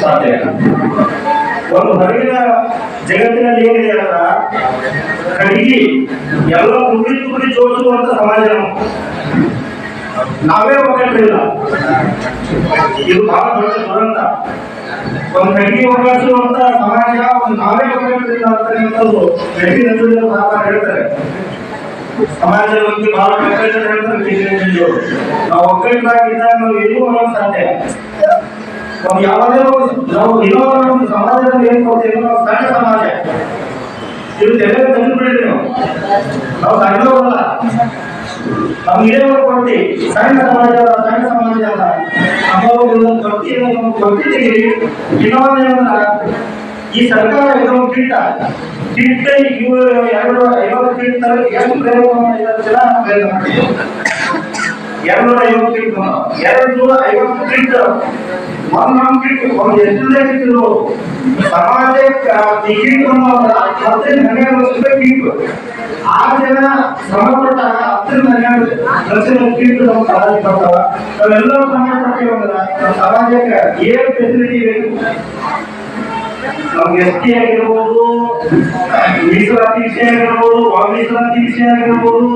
ಸಾಧ್ಯ. ಒಂದು ಹೊರಗಿನ ಜಗತ್ತಿನಲ್ಲಿ ಏನಿದೆ ಅಂತ ಕಡಿಗಿ ಎಲ್ಲ ತುಡಿ ಜೋಡಿಸುವಂತ ಸಮಾಜ ನಾವೇ ಒಗ್ಗಟ್ಟಿಲ್ಲ. ಇದು ಬಹಳ ದೊಡ್ಡ ದುರಂತ. ಒಂದು ಕಡಿಗೆ ಒಗ್ಗಟ್ಟಿಸುವಂತ ಸಮಾಜ ಒಂದು ನಾವೇ ಒಗ್ಗಟ್ಟಿಲ್ಲ ಅಂತಕ್ಕಂಥದ್ದು ಕಡಿಗೆ ಹೇಳ್ತಾರೆ. ಸಮಾಜದ ಬಗ್ಗೆ ಬಹಳ ಹೇಳ್ತಾರೆ. ನಾವು ಒಗ್ಗಟ್ಟಿನಾಗಿದ್ದಾಗ ನಾವು ಎಲ್ಲೂ ಮಾಡೋದು ಸಾಧ್ಯ. ನಾವು ಯಾವುದೇ ನಾವು ಇನ್ನೊಂದು ಒಂದು ಸಮಾಜದಲ್ಲಿ ಏನ್ ಕೊಡ್ತೀವಿ, ನಾವು ಸಣ್ಣ ಸಮಾಜ. ಇದು ತೆಲುಗು ತಂದುಬಿಡಿದ್ರಿ ನಾವು ಸಣ್ಣವರಲ್ಲ. ನಾವು ಇದೇವರು ಕೊಡ್ತೀವಿ ಸಣ್ಣ ಸಮಾಜ ಅಲ್ಲ ಅಮ್ಮವ್ರು ಕೊಡ್ತೀವಿ. ನಮ್ಗೆ ಕೊಡ್ತಿದ್ದೀವಿ. ಇನ್ನೊಂದೇನಂದ್ರ ಈ ಸರ್ಕಾರ ಇದನ್ನು ಕಿಟ್ಟ 250 ಕಿಟ್ ಎಷ್ಟು ಪ್ರಯೋಗ ಮಾಡಿದ ಪ್ರಯೋಗ ಮಾಡಿದ್ದೀವಿ. 250 ಕಿಟ್ 250 ಕಿಟ್ ಒಂದು ಎಷ್ಟು ಸಿಕ್ಕಿದ್ರು ಸಮಾಜಕ್ಕೆ ಈ ಕಿಟ್ 10-12 ವರ್ಷದ ಕಿಟ್. ಆ ಜನ ಶ್ರಮ ಪಟ್ಟಾಗ 10-12 ಲಕ್ಷದ ಕಿಟ್ ನಮ್ಮ ಸಮಾಜ ಬರ್ತಾವ. ನಾವೆಲ್ಲರೂ ಶ್ರಮ ಪಟ್ಟಿವಂದ್ರ ನಮ್ಮ ಸಮಾಜಕ್ಕೆ ಏನು ಫೆಸಿಲಿಟಿ ಬೇಕು. ನಮ್ಗೆ ಎಸ್ ಟಿ ಆಗಿರ್ಬೋದು, ಮೀಸಲಾತಿ ವಿಷಯ ಆಗಿರ್ಬೋದು, ಮೀಸಲಾತಿ ವಿಷಯ ಆಗಿರ್ಬೋದು,